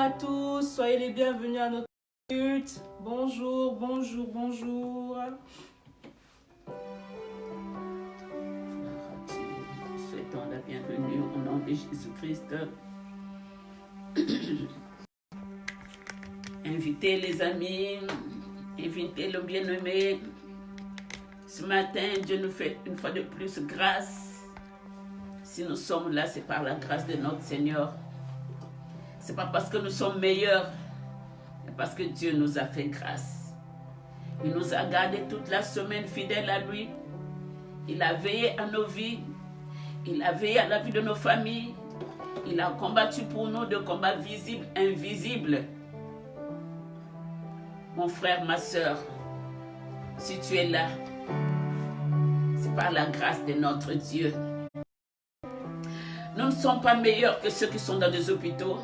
à tous, soyez les bienvenus à notre culte. Bonjour, bonjour, bonjour. Nous souhaitons la bienvenue au nom de Jésus-Christ. Invitez les amis, invitez le bien-aimé. Ce matin, Dieu nous fait une fois de plus grâce. Si nous sommes là, c'est par la grâce de notre Seigneur. Ce n'est pas parce que nous sommes meilleurs, mais parce que Dieu nous a fait grâce. Il nous a gardés toute la semaine fidèles à lui. Il a veillé à nos vies. Il a veillé à la vie de nos familles. Il a combattu pour nous de combats visibles, invisibles. Mon frère, ma soeur, si tu es là, c'est par la grâce de notre Dieu. Nous ne sommes pas meilleurs que ceux qui sont dans des hôpitaux.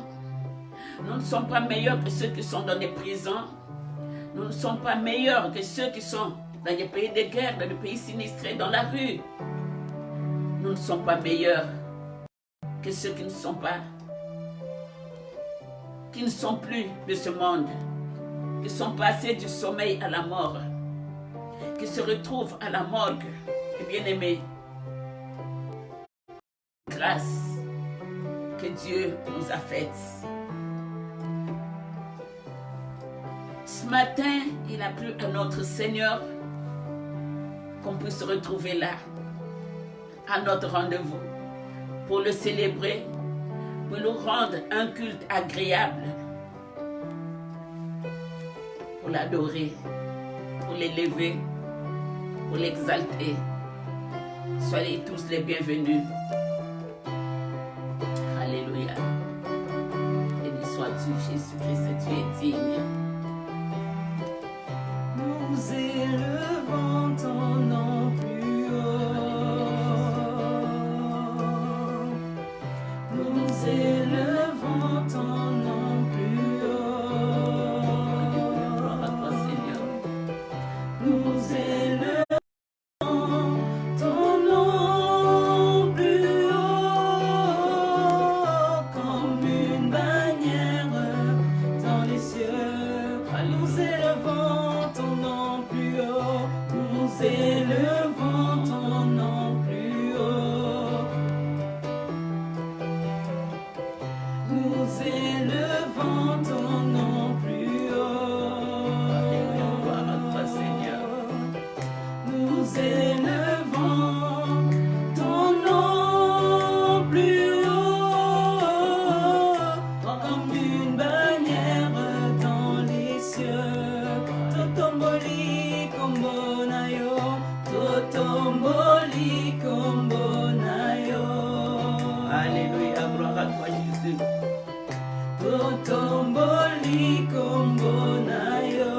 Nous ne sommes pas meilleurs que ceux qui sont dans des prisons. Nous ne sommes pas meilleurs que ceux qui sont dans des pays de guerre, dans des pays sinistrés, dans la rue. Nous ne sommes pas meilleurs que ceux qui ne sont plus de ce monde, qui sont passés du sommeil à la mort, qui se retrouvent à la morgue. Et bien aimés, grâce que Dieu nous a faite. Ce matin, il a plu à notre Seigneur qu'on puisse se retrouver là, à notre rendez-vous, pour le célébrer, pour nous rendre un culte agréable, pour l'adorer, pour l'élever, pour l'exalter. Soyez tous les bienvenus. Alléluia. Béni sois-tu, Jésus-Christ, tu es digne. Nous élevons ton nom plus haut. Nous élevons ton nom plus haut. Gloire à toi, Seigneur. Nous élevons ton nom plus haut comme une bannière dans les cieux. Nous élevons ton nom plus haut. Nous élevons ton nom plus haut. Nous élevons ton nom plus Alléluia. haut. Gloire à toi, Seigneur. Nous élevons ton nom plus haut, comme une bannière dans les cieux. Totomboli kombonayo, totomboli kombonayo. Alléluia. Gloire à toi, Jésus. Totomboli kombonayo.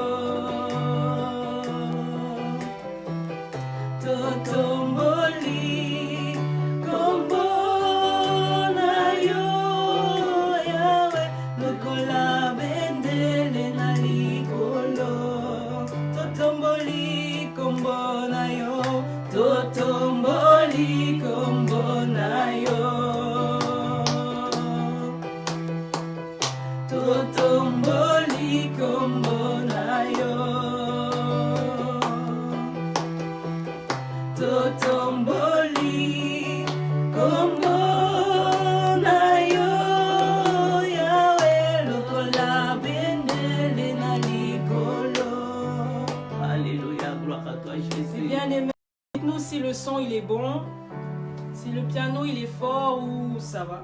Totomboli kombonayo. Yahweh, lokola bendele na likolo. Totomboli kombonayo. Totomboli kombonayo. Totomboli kombonayo. Totomboli kombonayo. Yahweh, lokola bendele na likolo. Alléluia. Gloire à toi, Jésus. Bien-aimés, dites-nous si le son il est bon, si le piano il est fort ou ça va.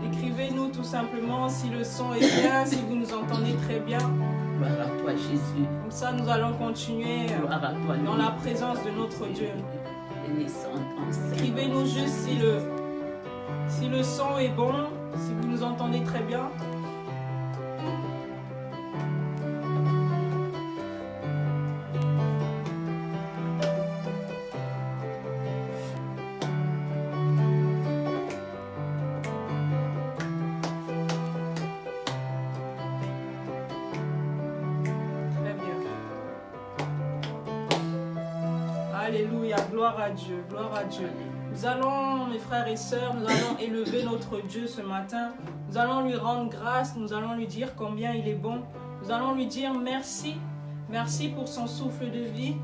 Écrivez-nous tout simplement si le son est bien, si vous nous entendez très bien. Gloire à toi, Jésus. Comme ça, nous allons continuer Gloire à toi, dans la présence de notre Dieu. Bénissons ton Seigneur. Écrivez-nous juste si le son est bon, si vous nous entendez très bien. Alléluia, gloire à Dieu, gloire à Dieu. Nous allons, mes frères et sœurs, nous allons élever notre Dieu ce matin. Nous allons lui rendre grâce, nous allons lui dire combien il est bon. Nous allons lui dire merci, merci pour son souffle de vie.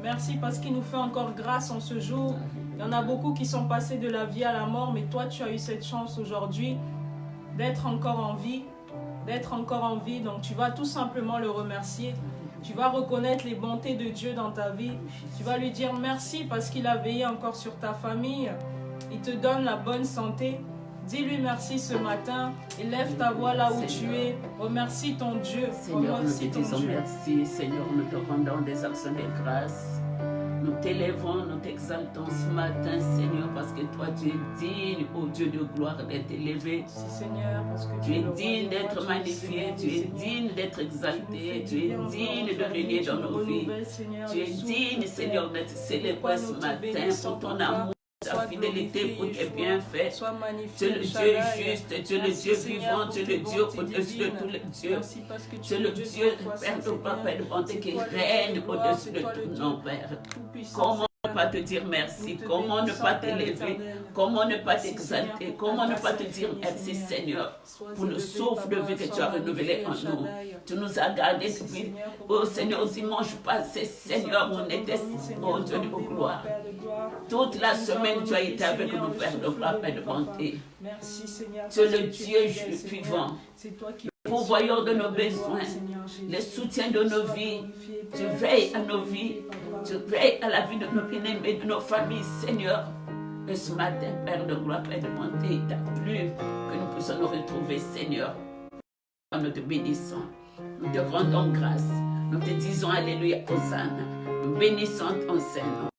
Merci parce qu'il nous fait encore grâce en ce jour. Il y en a beaucoup qui sont passés de la vie à la mort, mais toi tu as eu cette chance aujourd'hui d'être encore en vie. Donc tu vas tout simplement le remercier. Tu vas reconnaître les bontés de Dieu dans ta vie. Tu vas lui dire merci parce qu'il a veillé encore sur ta famille. Il te donne la bonne santé. Dis-lui merci ce matin. Élève ta voix là où tu es. Remercie ton Dieu. Seigneur, nous te disons merci. Seigneur, nous te rendons des actions de grâce. Nous t'élèvons, nous t'exaltons ce matin, Seigneur, parce que toi, tu es digne, ô Dieu de gloire, d'être élevé. Seigneur, parce que tu es digne d'être magnifié, tu es digne d'être exalté, tu es digne de régner dans nos vies. Tu es digne, Seigneur, d'être célébré ce matin pour ton amour, ta fidélité, pour tes bienfaits. Tu es le Dieu juste, tu es le Dieu vivant, tu es le Dieu au-dessus de tous les dieux. Tu es le Dieu, Père de gloire, Père de bonté, qui règne au-dessus de tout nom, Père. Comment ne pas te dire merci? Comment ne pas t'élever? Comment ne pas t'exalter? Comment ne pas te dire merci, Seigneur, pour le souffle de vie que tu as renouvelé en nous? Tu nous as gardés depuis, oh Seigneur, dimanche passé, Seigneur, on était, oh Dieu de gloire. Toute la semaine, tu as été avec nous, Père de gloire, Père de bonté. Tu es le Dieu vivant, le pourvoyeur de nos besoins, le soutien de nos vies. Tu veilles à nos vies, tu veilles à la vie de nos bien-aimés, de nos familles, Seigneur. Et ce matin, Père de gloire, Père de bonté, il t'a plu que nous puissions nous retrouver, Seigneur. Nous te bénissons, nous te rendons grâce, nous te disons Alléluia, Hosanna. Nous bénissons ton Seigneur.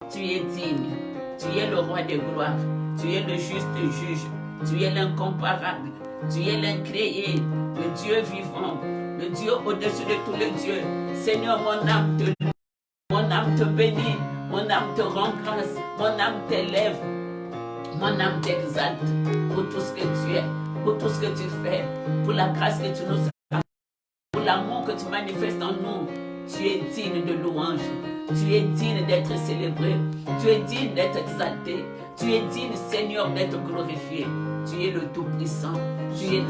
Tu es digne, tu es le roi de gloire, tu es le juste juge, tu es l'incomparable, tu es l'incréé, le Dieu vivant, le Dieu au-dessus de tous les dieux. Seigneur, mon âme te bénit, mon âme te rend grâce, mon âme t'élève, mon âme t'exalte pour tout ce que tu es, pour tout ce que tu fais, pour la grâce que tu nous as, pour l'amour que tu manifestes en nous. Tu es digne de louange. Tu es digne d'être célébré. Tu es digne d'être exalté. Tu es digne, Seigneur, d'être glorifié. Tu es le Tout-Puissant. Tu es le...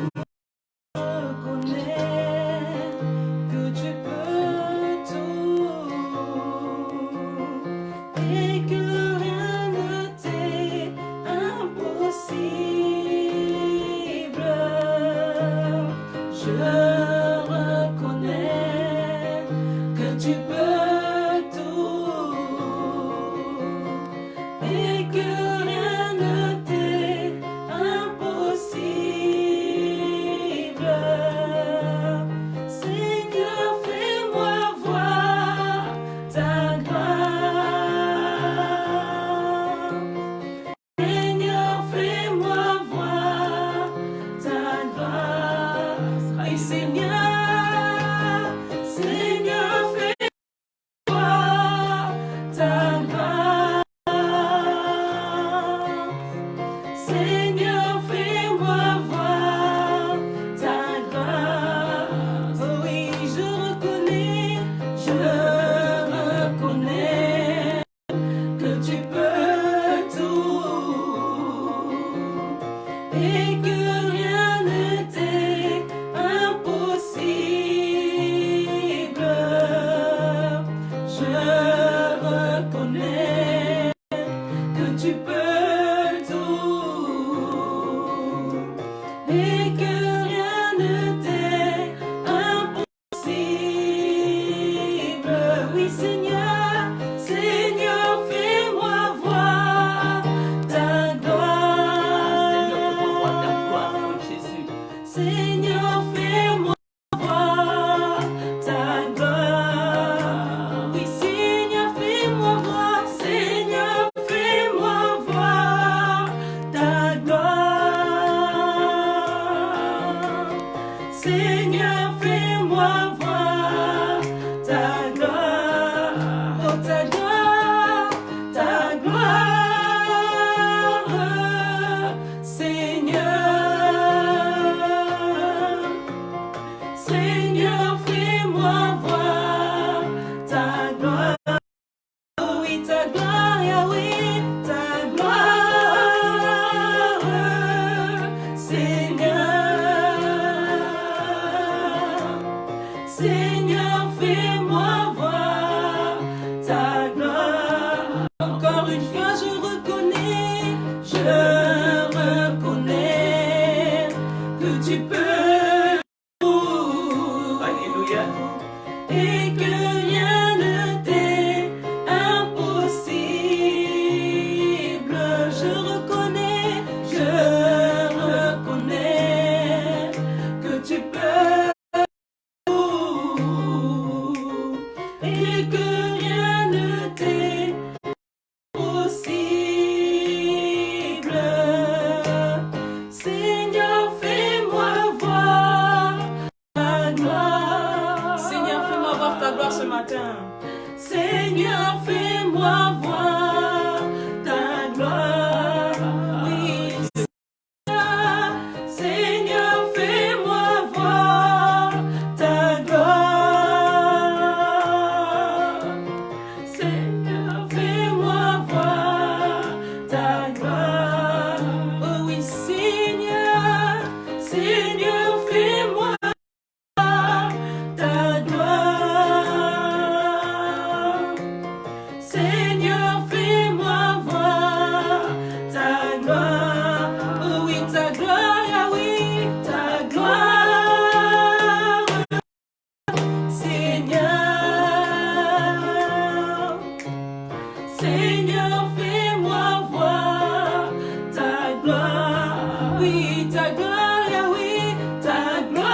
Seigneur, sais que rien ne t'est possible. Seigneur, fais-moi voir ta gloire. Seigneur, fais-moi voir ta gloire ce matin. Seigneur, fais-moi voir ta gloire. Oui, Seigneur, fais-moi voir ta gloire. Seigneur, fais-moi voir ta gloire. Oh oui, Seigneur, Seigneur, fais-moi voir ta gloire. Seigneur, fais-moi voir ta gloire. Oh oui, ta gloire, ah oui, ta gloire. Seigneur, Seigneur, fais-moi voir ta gloire. Oui, ta gloire, ah oui, ta gloire.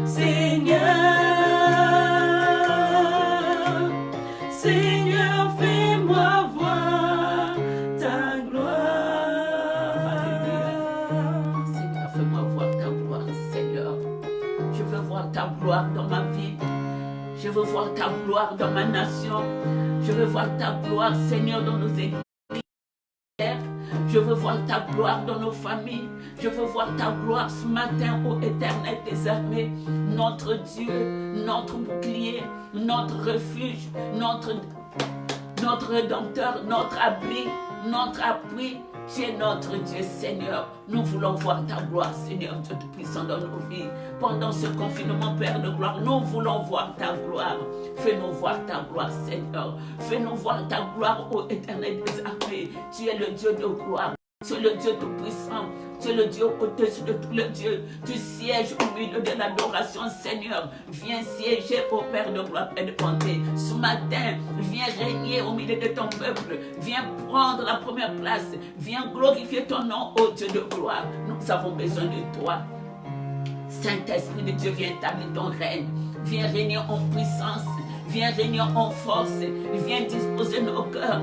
Seigneur, Seigneur, fais-moi voir ta gloire. Seigneur, fais-moi voir ta gloire, Seigneur. Je veux voir ta gloire dans ma vie. Je veux voir ta gloire dans ma nation. Je veux voir ta gloire, Seigneur, dans nos églises. Je veux voir ta gloire dans nos familles. Je veux voir ta gloire ce matin, ô Éternel des armées. Notre Dieu, notre bouclier, notre refuge, notre rédempteur, notre abri, notre appui. Tu es notre Dieu, Seigneur. Nous voulons voir ta gloire, Seigneur, Dieu Tout-Puissant dans nos vies. Pendant ce confinement, Père de gloire, nous voulons voir ta gloire. Fais-nous voir ta gloire, Seigneur. Fais-nous voir ta gloire, ô Éternel des armées. Tu es le Dieu de gloire. Tu es le Dieu Tout-Puissant. Tu es le Dieu au-dessus de tous les dieux. Tu sièges au milieu de l'adoration, Seigneur. Viens siéger au Père de gloire et de bonté. Ce matin, viens régner au milieu de ton peuple. Viens prendre la première place. Viens glorifier ton nom, ô Dieu de gloire. Nous avons besoin de toi. Saint-Esprit de Dieu, viens établir ton règne. Viens régner en puissance. Viens régner en force. Viens disposer nos cœurs.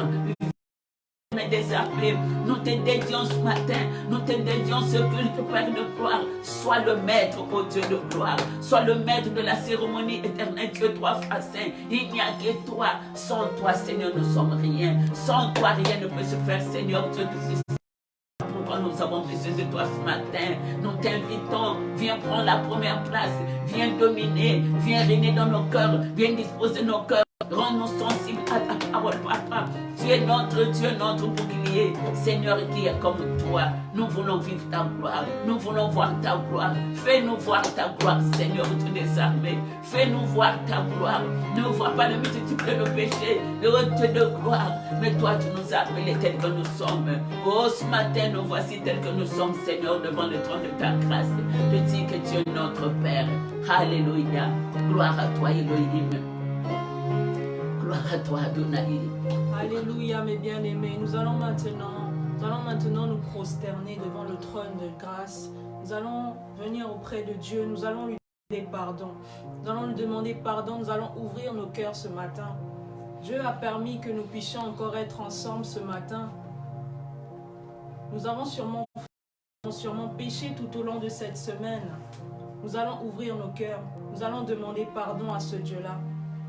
Des armées, nous te dédions ce matin, nous te dédions ce culte, Père de gloire. Sois le maître, ô Dieu de gloire. Sois le maître de la cérémonie éternelle, Dieu, toi, Frère Saint. Il n'y a que toi. Sans toi, Seigneur, nous ne sommes rien. Sans toi, rien ne peut se faire, Seigneur, Dieu Tout-Puissant. Pourquoi nous avons besoin de toi ce matin? Nous t'invitons, viens prendre la première place, viens dominer, viens régner dans nos cœurs, viens disposer nos cœurs. Rends-nous sensibles à ta parole, Papa. Tu es notre Dieu, notre bouclier. Seigneur, qui est comme toi. Nous voulons vivre ta gloire. Nous voulons voir ta gloire. Fais-nous voir ta gloire, Seigneur, Dieu des armées. Fais-nous voir ta gloire. Ne vois pas le multitude de nos péchés, le Dieu de gloire. Mais toi, tu nous as appelés tels que nous sommes. Oh, ce matin, nous voici tels que nous sommes, Seigneur, devant le trône de ta grâce. Je dis que tu es notre Père. Alléluia. Gloire à toi, Elohim. Gloire à toi, Adonai. Alléluia, mes bien-aimés. Nous allons maintenant nous prosterner devant le trône de grâce. Nous allons venir auprès de Dieu. Nous allons lui demander pardon. Nous allons lui demander pardon. Nous allons ouvrir nos cœurs ce matin. Dieu a permis que nous puissions encore être ensemble ce matin. Nous avons sûrement péché tout au long de cette semaine. Nous allons ouvrir nos cœurs. Nous allons demander pardon à ce Dieu-là.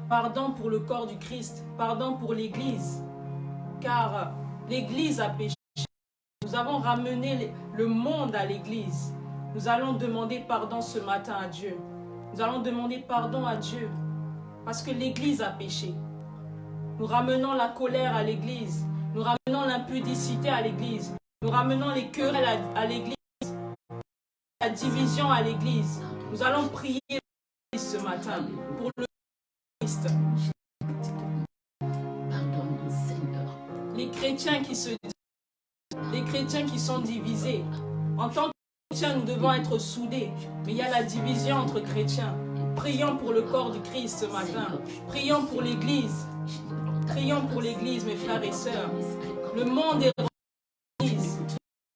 Pardon pour le corps du Christ. Pardon pour l'Église. Car l'Église a péché. Nous avons ramené le monde à l'Église. Nous allons demander pardon ce matin à Dieu. Nous allons demander pardon à Dieu. Parce que l'Église a péché. Nous ramenons la colère à l'Église. Nous ramenons l'impudicité à l'Église. Nous ramenons les querelles à l'Église. La division à l'Église. Nous allons prier ce matin pour le Christ. Pardonne-nous, Seigneur. Les chrétiens qui se les chrétiens qui sont divisés. En tant que chrétiens, nous devons être soudés. Mais il y a la division entre chrétiens. Prions pour le corps du Christ ce matin. Prions pour l'Église. Prions pour l'Église, mes frères et sœurs. Le monde est rentré dans l'Église.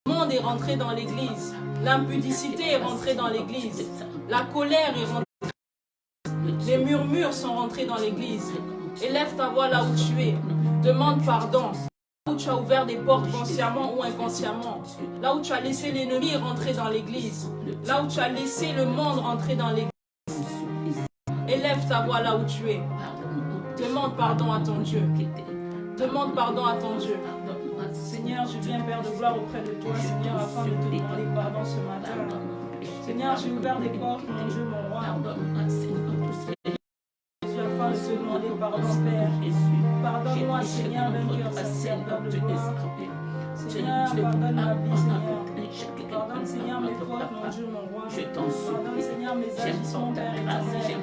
Le monde est rentré dans l'Église. L'impudicité est rentrée dans l'Église. La colère est rentrée. Les murmures sont rentrés dans l'église. Élève ta voix là où tu es. Demande pardon. Là où tu as ouvert des portes consciemment ou inconsciemment. Là où tu as laissé l'ennemi rentrer dans l'église. Là où tu as laissé le monde rentrer dans l'église. Élève ta voix là où tu es. Demande pardon à ton Dieu. Demande pardon à ton Dieu. Seigneur, je viens, Père de gloire, auprès de toi, Seigneur, afin de te demander pardon ce matin. Seigneur, j'ai ouvert des portes, mon Dieu, mon roi. Jésus, afin de te demander pardon, Père. Pardonne-moi, Seigneur, d'un cœur sincère, pardonne-moi. Seigneur, pardonne ma vie, Seigneur. Pardonne, Seigneur, mes fautes, mon Dieu, mon roi. Pardonne, Seigneur, mes agissements, Père éternel. Seigneur,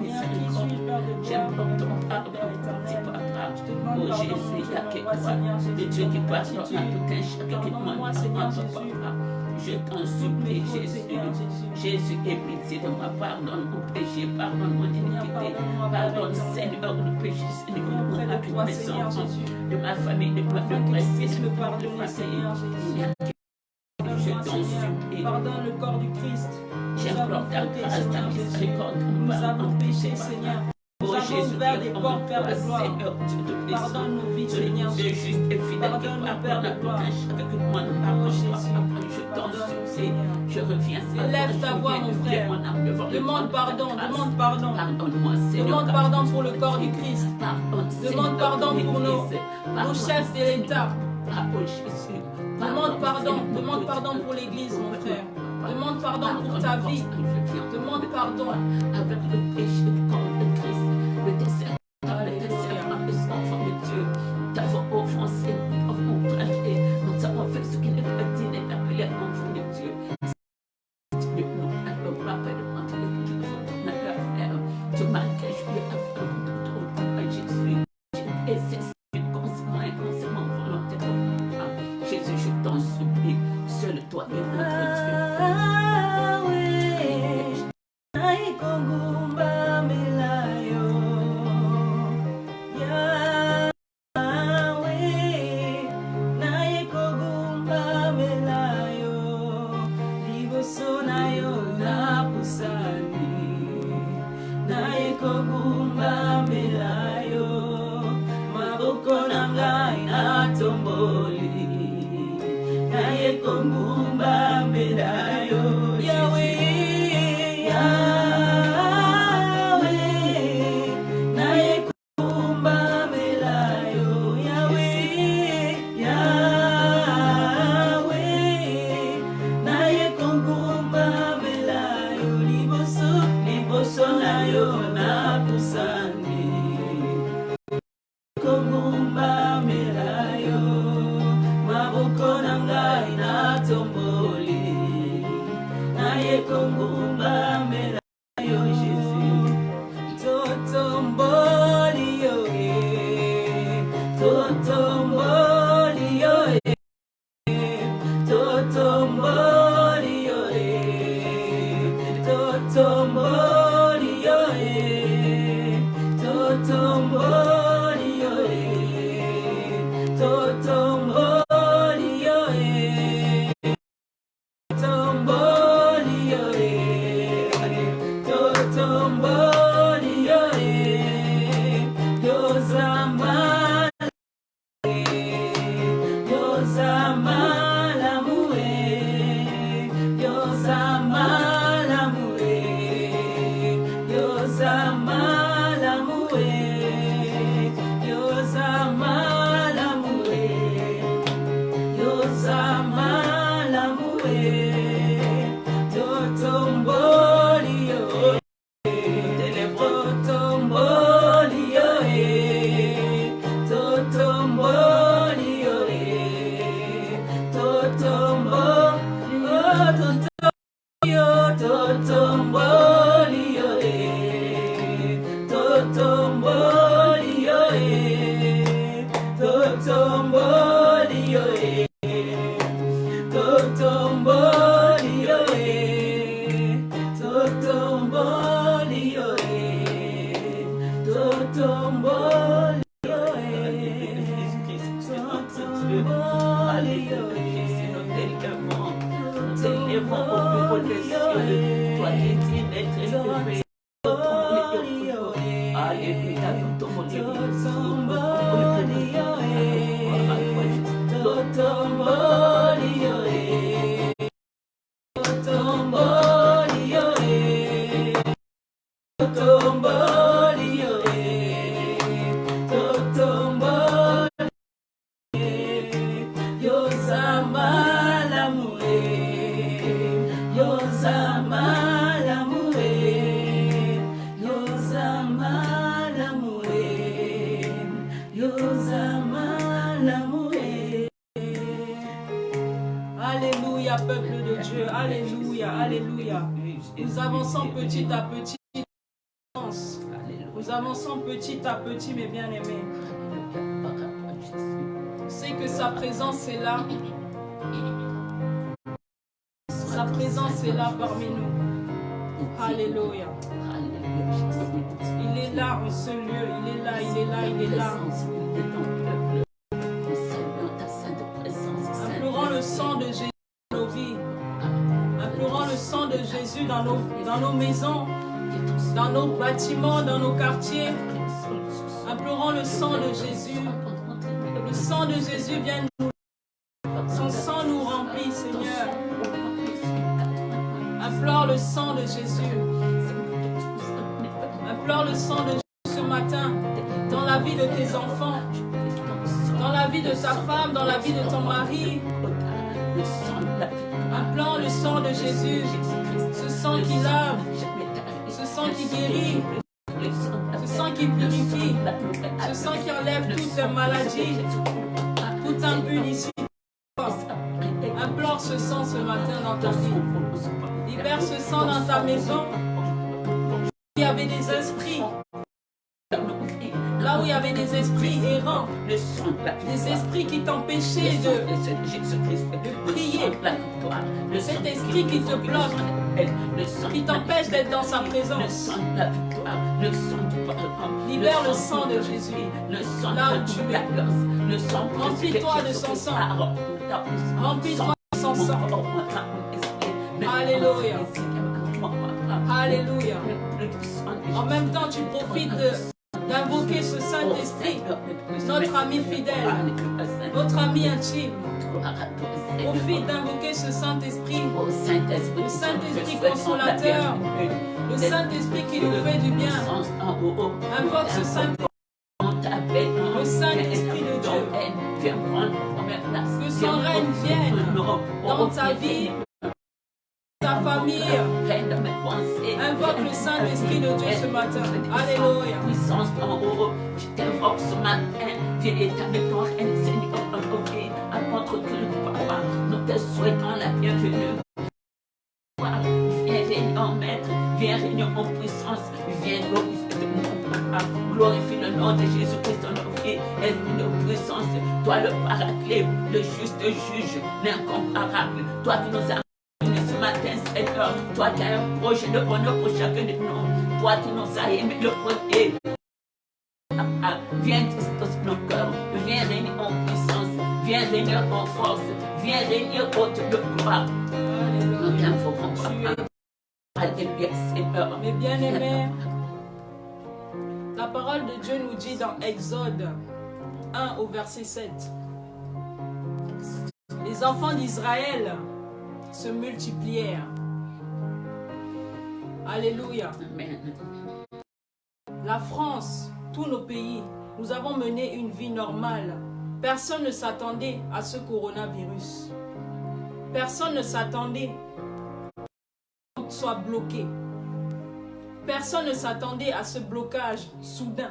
qui suis, Père de gloire, Père éternel. Je te demande pardon, mon Dieu, mon roi, Seigneur Jésus. Pardonne-moi, Seigneur Jésus. Je t'en supplie, Jésus. Jésus, aie pitié de moi. Pardonne mon péché, pardonne mon iniquité. Pardonne, Seigneur, le péché, Seigneur, de mes enfants, de ma famille, de ma puisse me pardonner, Seigneur Jésus. Je t'en supplie. Pardonne le corps du Christ. J'implore ta grâce, ta miséricorde. Nous avons péché, Seigneur. Nous avons ouvert des portes, Père de gloire. Pardonne nos vies, Seigneur Jésus. Pardonne nos Père de gloire. Oh Jésus, je t'en supplie. Je reviens. Élève ta voix, mon frère. Demande pardon, demande pardon. Pardonne-moi, Seigneur. Demande pardon pour le corps du Christ. Demande pardon pour nos chefs de l'État. Demande pardon pour l'Église, mon frère. Demande pardon pour ta vie. Demande pardon avec le péché contre le Christ, le dessein, le enfant de Dieu. Nous avons offensé, nous avons outragé, nous avons fait ce qui n'est pas dit, n'est appelé enfant de Dieu. Nous allons rapidement te l'écrire, tu m'as caché à Jésus. Et c'est consciemment, inconsciemment, volontairement. Jésus, je t'en supplie, seul toi est notre Dieu. Alléluia. Totomboli, Totomboli, Alléluia, peuple de Dieu. Alléluia, alléluia. Nous avançons petit à petit. Nous avançons petit à petit, mes bien-aimés. C'est que sa présence est là. Sa présence est là parmi nous. Alléluia. Il est là en ce lieu. Il est là, il est là, il est là. Implorons le sang de Jésus dans nos vies. Implorons le sang de Jésus dans nos maisons, dans nos bâtiments, dans nos quartiers. Implorons le sang de Jésus. Le sang de Jésus vient nous. Son sang nous remplit, Seigneur. Implore le sang de Jésus. Implore le sang de Jésus ce matin dans la vie de tes enfants, dans la vie de ta femme, dans la vie de ton mari. Implore le sang de Jésus, ce sang qui lave, ce sang qui guérit, ce sang qui purifie, ce sang qui enlève toute maladie, toute impudicité. Implore ce sang ce matin dans ta vie. Libère ce sang dans ta maison. Il y avait des esprits. Là où il y avait des esprits errants, des esprits qui t'empêchaient de prier, cet esprit qui te bloque, qui t'empêche d'être dans sa présence. Libère le sang de Jésus, là où tu es. Remplis-toi de son sang. Remplis-toi de son sang. Alléluia. Alléluia. En même temps, tu profites d'invoquer ce Saint-Esprit, notre ami fidèle, notre ami intime. Profite d'invoquer ce Saint-Esprit, le Saint-Esprit consolateur, le Saint-Esprit qui nous fait du bien. Invoque ce Saint-Esprit, le Saint-Esprit de Dieu. Que son règne vienne dans ta vie, ta famille. Invoque le Saint-Esprit de Dieu ce matin. Alléluia. Puissance en haut, je t'invoque ce matin. Viens établir ton règne, Seigneur, dans nos vies. Apôtre que le Papa, nous te souhaitons la bienvenue. Viens régner en maître, viens régner en puissance, viens glorifier mon Papa. Glorifie le nom de Jésus-Christ dans nos vies. Esprit de puissance, toi le paraclet, le juste juge, l'incomparable, toi qui nous as matin, Seigneur, toi qui as un projet de bonheur pour chacun de nous, toi qui nous as aimé le premier. Viens dispose nos cœurs, viens régner en puissance, viens régner en force, viens régner haute de gloire. Nous t'invoquons, Papa. Alléluia, Seigneur. Mes bien-aimés, la parole de Dieu nous dit dans Exode 1 au verset 7. Les enfants d'Israël se multiplièrent. Alléluia. Amen. La France, tous nos pays, nous avons mené une vie normale. Personne ne s'attendait à ce coronavirus. Personne ne s'attendait à ce qu'on soit bloqué. Personne ne s'attendait à ce blocage soudain.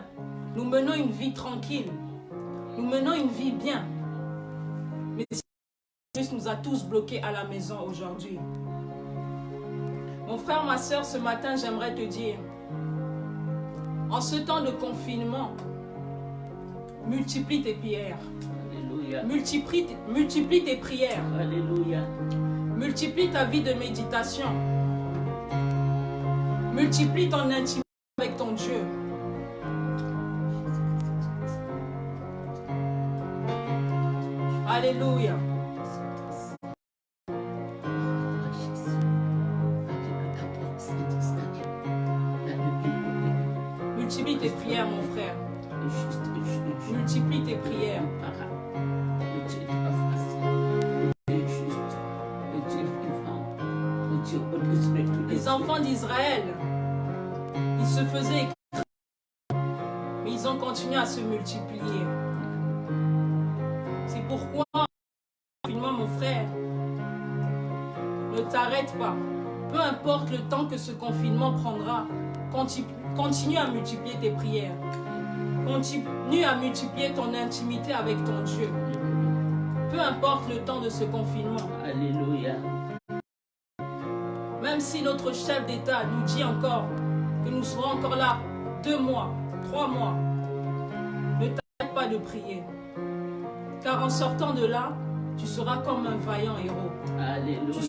Nous menons une vie tranquille. Nous menons une vie bien. Mais Jésus nous a tous bloqués à la maison aujourd'hui. Mon frère, ma soeur, ce matin, j'aimerais te dire, en ce temps de confinement, multiplie tes prières. Alléluia. Multiplie tes prières. Alléluia. Multiplie ta vie de méditation. Multiplie ton intimité avec ton Dieu. Alléluia. Multiplie tes prières, mon frère. le juste, le juste. Multiplie tes prières. Le Dieu de la face, le Dieu juste, le Dieu vivant, le Dieu au-dessus de tous les Les enfants d'Israël, ils se faisaient écraser, mais ils ont continué à se multiplier. C'est pourquoi, confinement, mon frère, ne t'arrête pas. Peu importe le temps que ce confinement prendra, continue à multiplier tes prières. Continue à multiplier ton intimité avec ton Dieu. Peu importe le temps de ce confinement. Alléluia. Même si notre chef d'État nous dit encore que nous serons encore là 2 mois, 3 mois, ne t'arrête pas de prier. Car en sortant de là, tu seras comme un vaillant héros. Alléluia.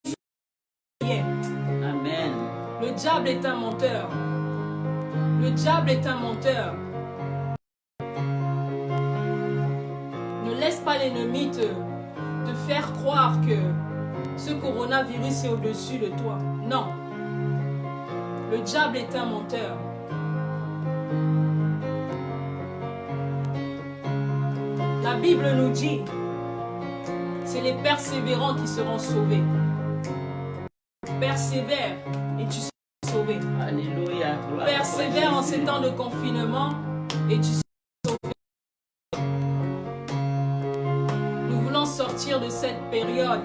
Amen. Le diable est un menteur. Le diable est un menteur. Ne laisse pas l'ennemi te faire croire que ce coronavirus est au-dessus de toi. Non. Le diable est un menteur. La Bible nous dit, c'est les persévérants qui seront sauvés. Persévère et tu seras sauvé. Alléluia. Persévère en ces temps de confinement et tu seras sauvé. Nous voulons sortir de cette période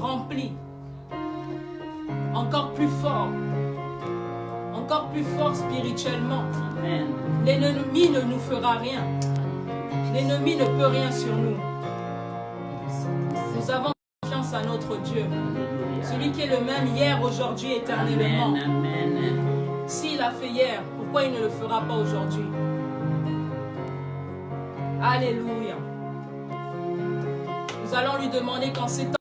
remplie, encore plus fort spirituellement. Amen. L'ennemi ne nous fera rien. L'ennemi ne peut rien sur nous. Nous avons confiance à notre Dieu. Alléluia. Celui qui est le même hier, aujourd'hui, éternellement. Amen. Amen. S'il a fait hier, pourquoi il ne le fera pas aujourd'hui? Alléluia. Nous allons lui demander qu'en ces temps,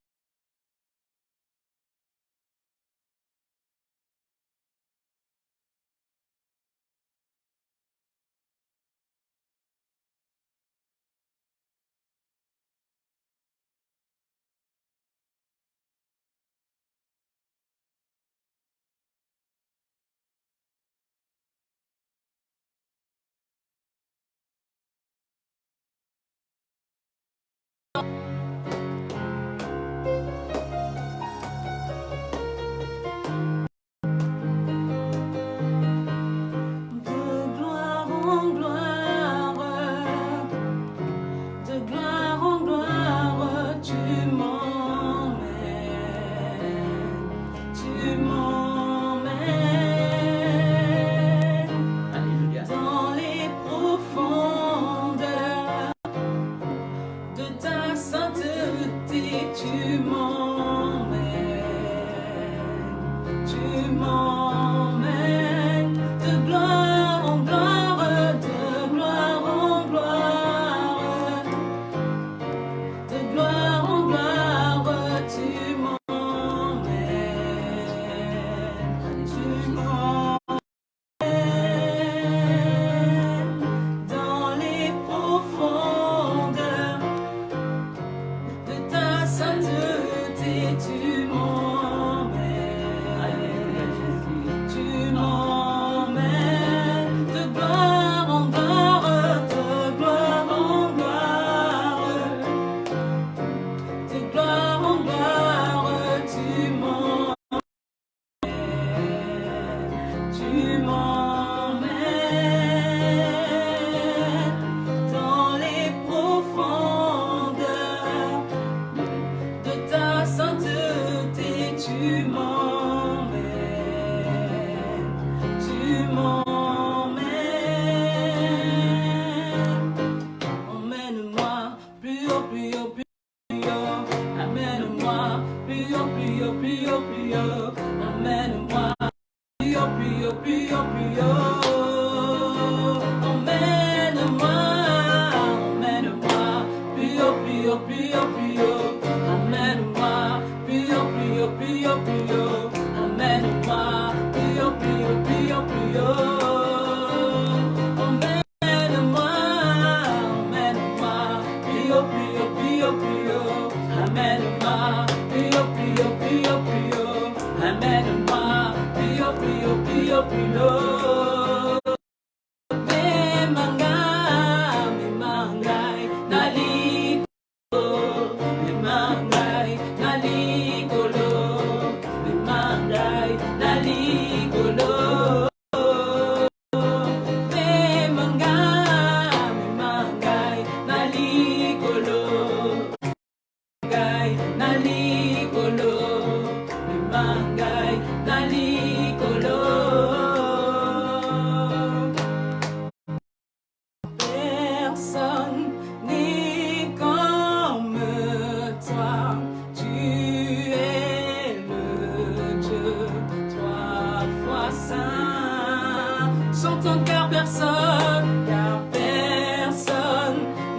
chantons car personne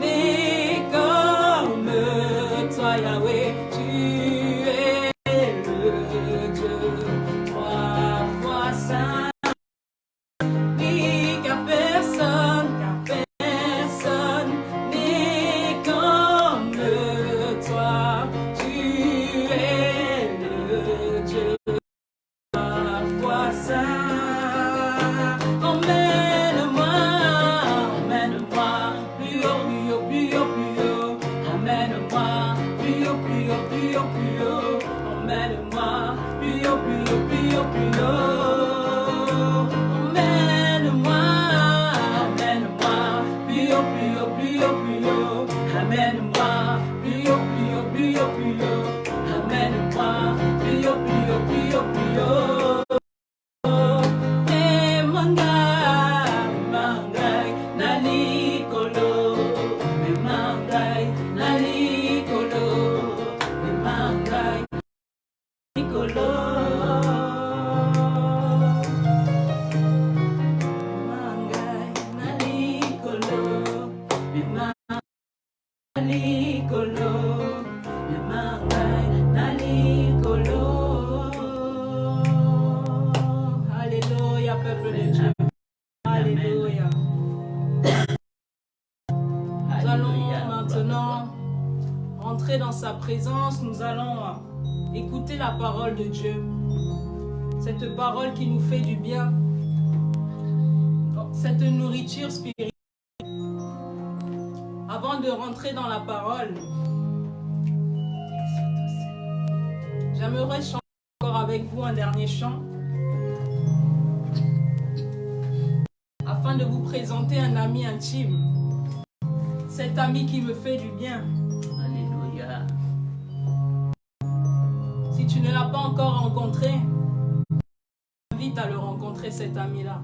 n'est comme toi, Yahweh. Tu es le Dieu trois fois saint. Oui, car personne n'est comme toi. Tu es le Dieu trois fois saint. Emmène-moi plus haut, plus haut, plus haut, plus haut. Emmène-moi plus haut, plus haut, plus haut, plus haut. Emmène-moi plus haut, plus haut, plus haut, plus haut. Emmène-moi plus haut, plus haut, plus haut, plus haut. Amène-moi plus haut, plus haut, plus haut, plus haut. Amène-moi plus haut, plus haut, plus haut, plus haut. Mangai, nalikolo, mangai, nalikolo, mangai, nalikolo. Alléluia, peuple de Dieu. Alléluia. Nous allons maintenant rentrer dans sa présence. Nous allons écouter la parole de Dieu. Cette parole qui nous fait du bien. Cette nourriture spirituelle. Avant de rentrer dans la parole, j'aimerais chanter encore avec vous un dernier chant afin de vous présenter un ami intime, cet ami qui me fait du bien. Alléluia. Si tu ne l'as pas encore rencontré, je t'invite à le rencontrer, cet ami-là.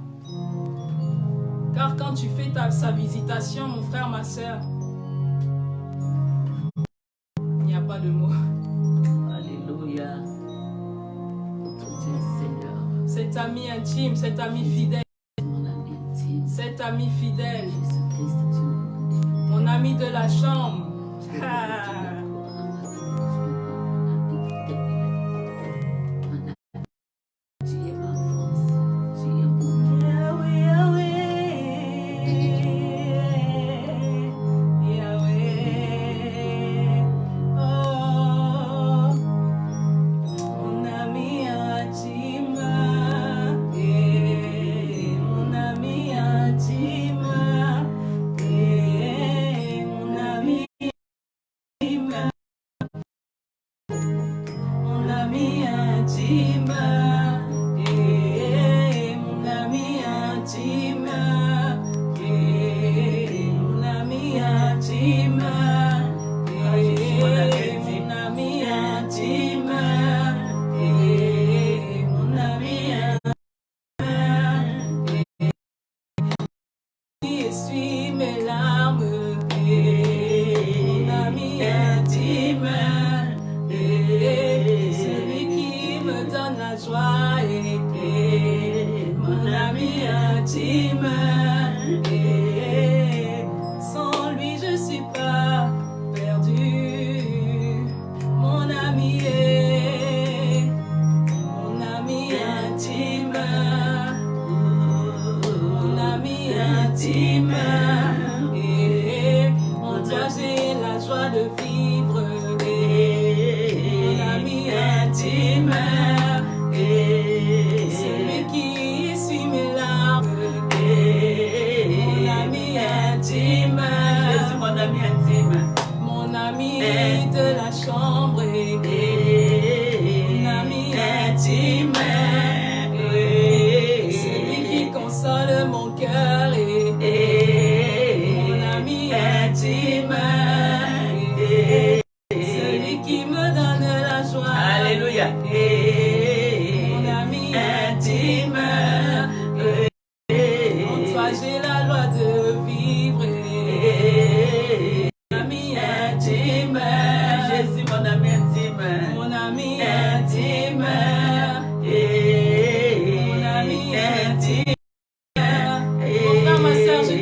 Car quand tu fais sa visitation, mon frère, ma soeur, il n'y a pas de mots. Alléluia. Seigneur. Cet ami intime, cet ami fidèle. Mon ami intime. Cet ami fidèle. Jésus-Christ, mon ami de la chambre.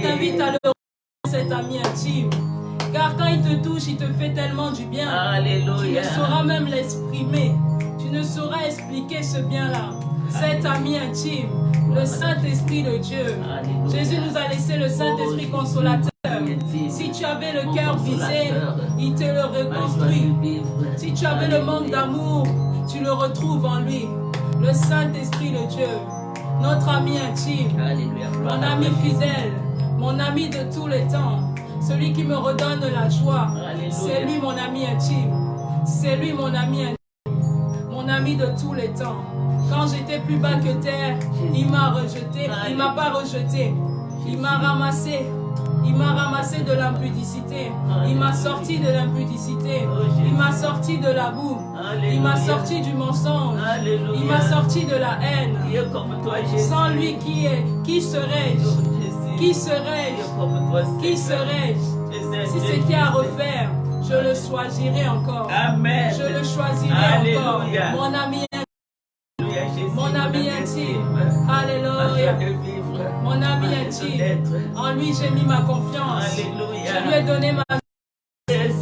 t'invite à le rendre cet ami intime. Car quand il te touche, il te fait tellement du bien. Alléluia. Tu ne sauras même l'exprimer. Tu ne sauras expliquer ce bien-là. Cet ami intime, le Saint-Esprit de Dieu. Alléluia. Jésus nous a laissé le Saint-Esprit consolateur. Si tu avais le cœur brisé, il te le reconstruit. Si tu avais le manque d'amour, tu le retrouves en lui. Le Saint-Esprit de Dieu, notre ami intime, Alléluia. mon ami fidèle, mon ami de tous les temps, celui qui me redonne la joie. C'est lui mon ami intime. C'est lui mon ami intime, mon ami de tous les temps. Quand j'étais plus bas que terre, il m'a rejeté. Il m'a pas rejeté. Il m'a ramassé. Il m'a ramassé de l'impudicité. Il m'a sorti de l'impudicité. Il m'a sorti de la boue. Il m'a sorti du mensonge. Il m'a sorti de la haine. Sans lui, qui serais-je? Qui serais-je? Qui serais-je? Si c'était à refaire, je le choisirais encore. Amen. Je le choisirais encore. Alléluia. Mon ami Mon ami intime. Alléluia. Mon ami intime. En lui, j'ai mis ma confiance. Alléluia. Je lui ai donné ma...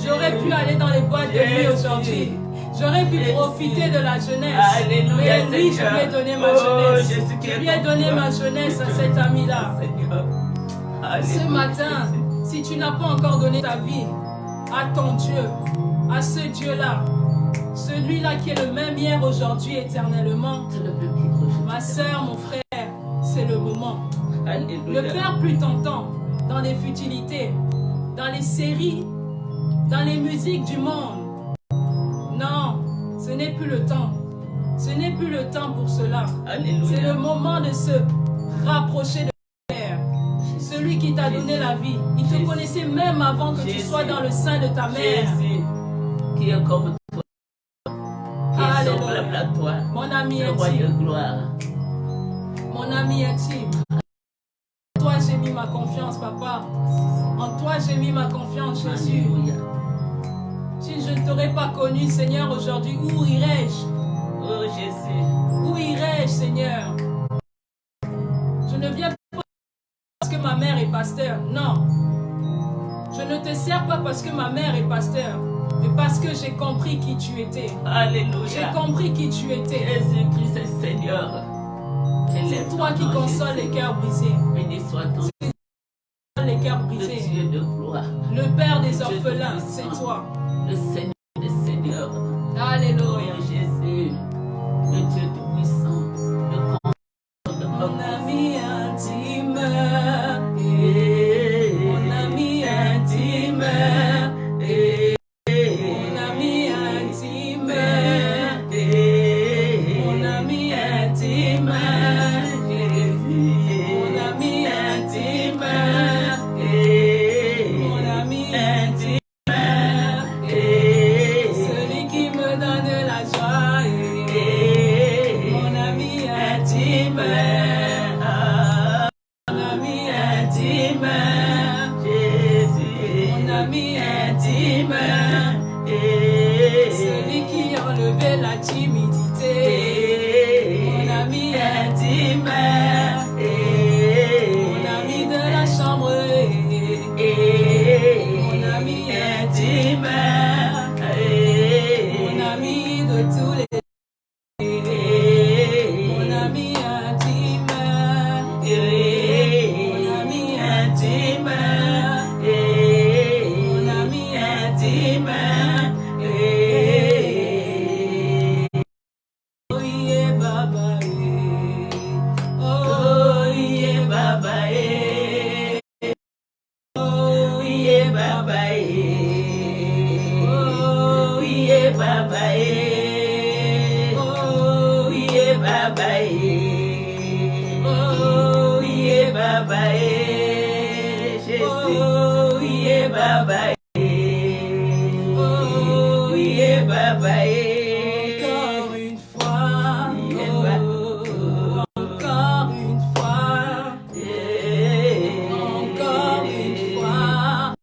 J'aurais pu aller dans les boîtes de nuit aujourd'hui. J'aurais pu profiter de la jeunesse. Alléluia, Mais lui, je Seigneur. lui ai donné ma Oh, jeunesse. Jésus, Je lui ai donné ma jeunesse à cet ami-là. Ce matin, si tu n'as pas encore donné ta vie à ton Dieu, à ce Dieu-là, celui-là qui est le même hier, aujourd'hui, éternellement, ma soeur, mon frère, c'est le moment. Alléluia. Le faire plus tentant dans les futilités, dans les séries, dans les musiques du monde. Non, ce n'est plus le temps. Ce n'est plus le temps pour cela. Alléluia. C'est le moment de se rapprocher de Père. Celui qui t'a donné la vie. Il te connaissait même avant que tu sois dans le sein de ta mère. Jésus, qui est comme toi, qui est Alléluia. semblable à toi, Mon ami le roi de intime. gloire. Mon ami intime. En toi j'ai mis ma confiance, papa. En toi j'ai mis ma confiance, Jésus. Alléluia. Si je ne t'aurais pas connu, Seigneur, aujourd'hui, où irais-je? Oh Jésus. Où irais-je, Seigneur? Je ne viens pas parce que ma mère est pasteur. Non. Je ne te sers pas parce que ma mère est pasteur, mais parce que j'ai compris qui tu étais. Alléluia. J'ai compris qui tu étais. Jésus-Christ est Seigneur. C'est toi qui consoles les cœurs brisés. Béni soit ton Les cœurs le brisés. Dieu de gloire. Le Père des Dieu orphelins, tout-puissant. c'est toi. Le Seigneur des seigneurs. Alléluia. Oh Jésus, le Dieu tout-puissant. Le grand, le Mon ami intime. Eh, Mon ami intime. eh, Mon ami intime. eh, Mon ami intime. Mon ami intime. Mon ami intime. Celui qui me donne la joie. Mon ami intime. Mon ami intime. Mon ami intime. Celui qui a enlevé la timidité. Mon ami intime. Mon ami de la chambre. Mon ami intime. Mon ami de tous les. Mon ami intime. Mon ami intime. Mon ami intime. Oh yeah, Baba. Oh yeah, Baba. Oh yeah, Baba. Oh yeah, Baba. Oh yeah, Baba. Oh yeah, Baba. Oh yeah, Baba. Oh yeah, Baba. Encore une fois. Oh, encore une fois. Encore une fois.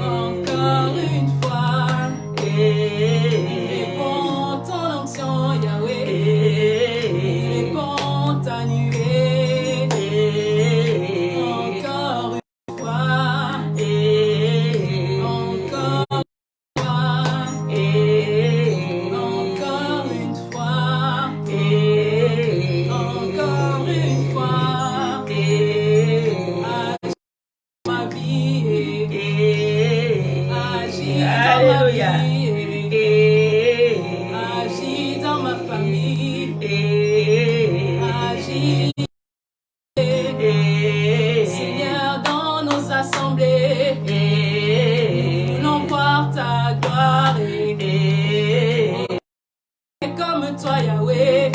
Encore une fois. Réponds ton onction, Yahweh. Réponds ta nuée. Seigneur, dans nos assemblées, nous voulons voir ta gloire. Comme toi, Yahweh,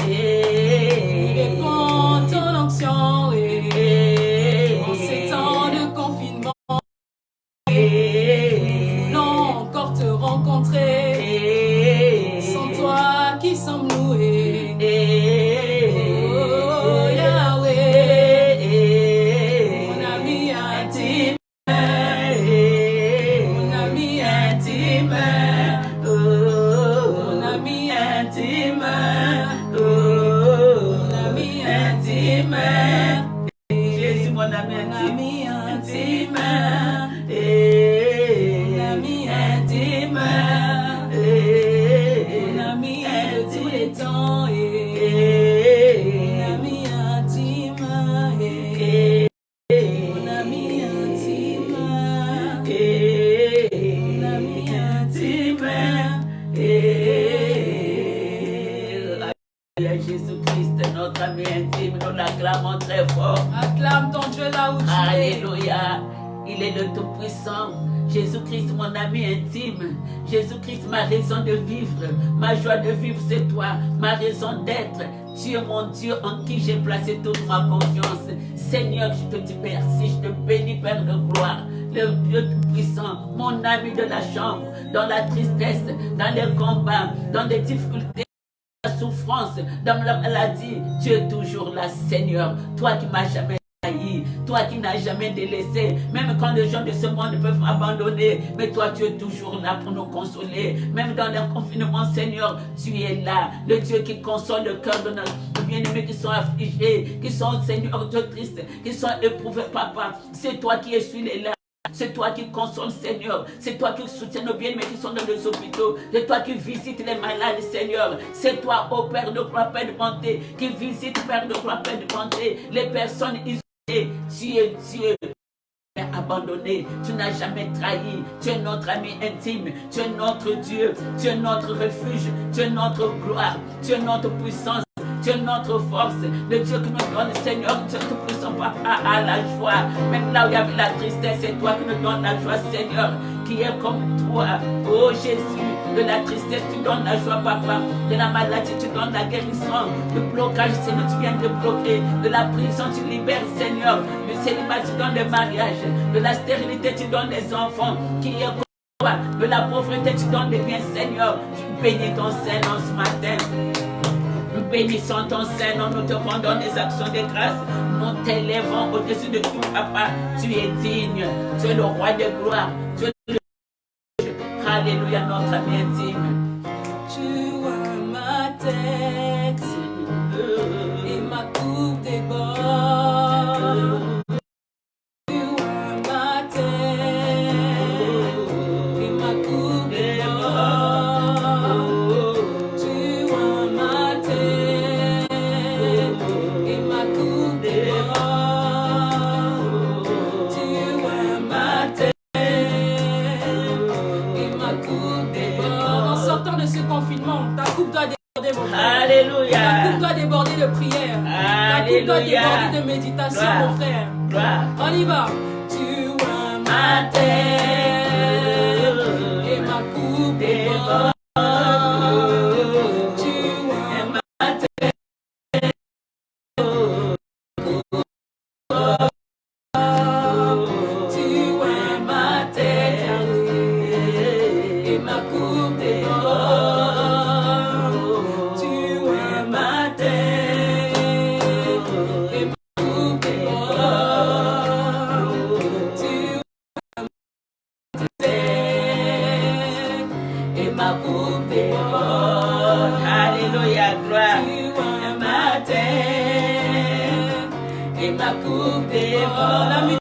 répand ton onction. En ces temps de confinement, nous voulons encore te rencontrer. Sans toi, qui sommes-nous? Oh Yahweh, mon ami intime, mon ami intime, mon ami intime, mon ami intime, Jésus, mon ami mon intime. ami intime, Mon ami intime, mon ami de tous les temps, mon ami intime, mon ami intime, mon ami intime. Jésus-Christ, notre ami intime, nous l'acclamons très fort. Acclame ton Dieu là où tu es. Alléluia. Il est le Tout-Puissant. Jésus-Christ, mon ami intime. Jésus-Christ, ma raison de vivre. Ma joie de vivre, c'est toi. Ma raison d'être. Tu es mon Dieu en qui j'ai placé toute ma confiance. Seigneur, je te dis merci. Je te bénis, Père de gloire. Le Dieu Tout-Puissant, mon ami de la chambre, dans la tristesse, dans les combats, dans les difficultés, la souffrance, dans la maladie, tu es toujours là, Seigneur. Toi qui m'as jamais trahi, toi qui n'as jamais délaissé, même quand les gens de ce monde peuvent abandonner, mais toi tu es toujours là pour nous consoler. Même dans les confinements, Seigneur, tu es là, le Dieu qui console le cœur de nos bien-aimés qui sont affligés, qui sont, Seigneur, tristes, qui sont éprouvés, Papa. C'est toi qui essuies les larmes. C'est toi qui consoles, Seigneur. C'est toi qui soutiens nos bien-aimés qui sont dans les hôpitaux. C'est toi qui visites les malades, Seigneur. C'est toi, ô Père de gloire, Père de bonté, qui visite, Père de gloire, Père de bonté, les personnes isolées. Tu es Dieu. Abandonné, tu n'as jamais trahi, tu es notre ami intime, tu es notre Dieu, tu es notre refuge, tu es notre gloire, tu es notre puissance, tu es notre force, le Dieu qui nous donne, Seigneur, Dieu tout puissant, Papa, à la joie, même là où il y avait la tristesse, c'est toi qui nous donnes la joie, Seigneur, qui est comme toi, oh Jésus, de la tristesse, tu donnes la joie, Papa, de la maladie, tu donnes la guérison, le blocage, Seigneur, tu viens de bloquer, de la prison, tu libères, Seigneur, du célibat, tu donnes le mariage, de la stérilité, tu donnes les enfants, qui est comme toi, de la pauvreté, tu donnes les biens, Seigneur, je bénis ton Seigneur ce matin. Nous bénissons ton Seigneur, nous te rendons des actions de grâce, nous t'élèvons au-dessus de tout, Papa, tu es digne, tu es le roi de gloire, tu es le Alléluia, notre ami intime. Tu vois ma tête et ma coupe déborde. Tu vois ma tête et ma coupe déborde. Tu vois ma tête et ma coupe déborde. Tu vois ma tête. En sortant de ce confinement, ta coupe doit déborder, mon frère. Alléluia. Ta coupe doit déborder de prière. Ta coupe doit déborder de méditation, Gloire. mon frère. Gloire. On y va. Tu vois ma tête et ma coupe déborde. Tu vois ma tête. Tu vois ma tête et ma coupe déborde. Tu vois ma tête et ma coupe déborde. Tu vois ma tête et ma coupe déborde. Alléluia, gloire. Tu vois ma tête et ma coupe déborde.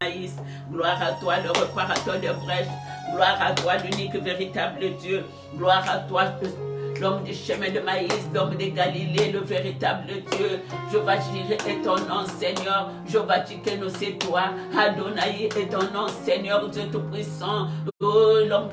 maïs. Gloire à toi, le réparateur de brèches. Gloire à toi, l'unique véritable Dieu. Gloire à toi, l'homme du chemin de maïs, l'homme de Galilée, le véritable Dieu. Jéhovah Jireh est ton nom, Seigneur. Jéhovah Tsidkenu, c'est toi. Adonai est ton nom, Seigneur, Dieu Tout-Puissant. Oh, l'homme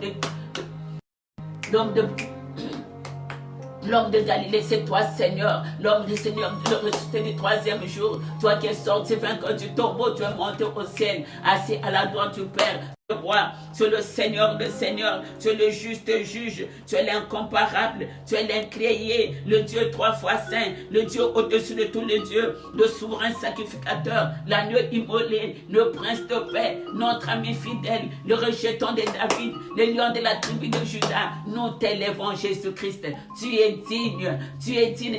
de Galilée, c'est toi, Seigneur. L'homme du Seigneur, le ressuscité du troisième jour. Toi qui es sorti vainqueur du tombeau, tu es monté au ciel, assis à la droite du Père. Roi, tu es le Seigneur des Seigneurs, tu es le juste juge, tu es l'incomparable, tu es l'incréé, le Dieu 3 fois saint, le Dieu au-dessus de tous les dieux, le souverain sacrificateur, l'agneau immolé, le prince de paix, notre ami fidèle, le rejeton de David, le lion de la tribu de Juda. Nous t'élèvons, Jésus-Christ. Tu es digne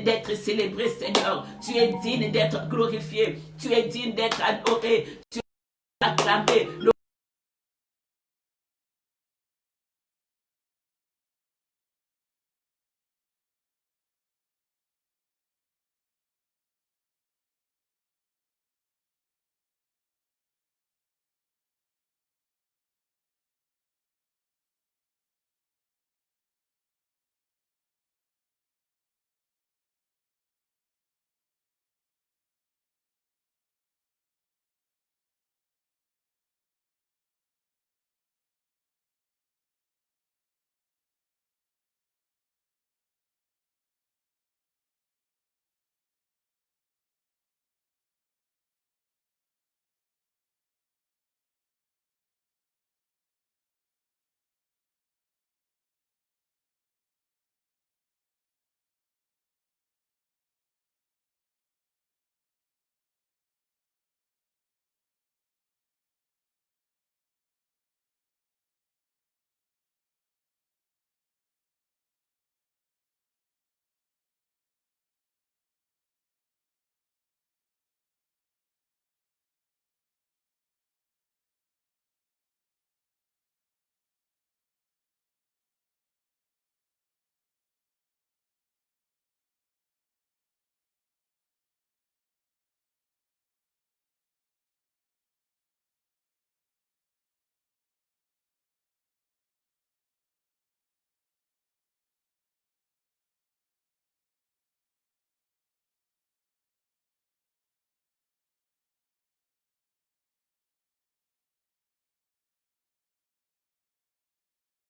d'être célébré, Seigneur. Tu es digne d'être glorifié, tu es digne d'être adoré, tu es acclamé.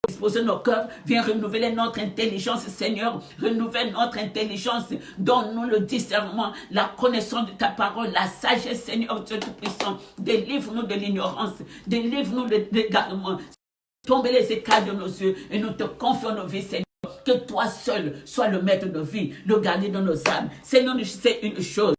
Disposer nos cœurs, viens renouveler notre intelligence, Seigneur. Renouvelle notre intelligence. Donne-nous le discernement, la connaissance de ta parole, la sagesse, Seigneur Dieu Tout-Puissant. Délivre-nous de l'ignorance. Délivre-nous de l'égarement. Tombe les écailles de nos yeux et nous te confions nos vies, Seigneur. Que toi seul sois le maître de nos vies, le gardien de nos âmes. Seigneur, je sais une chose.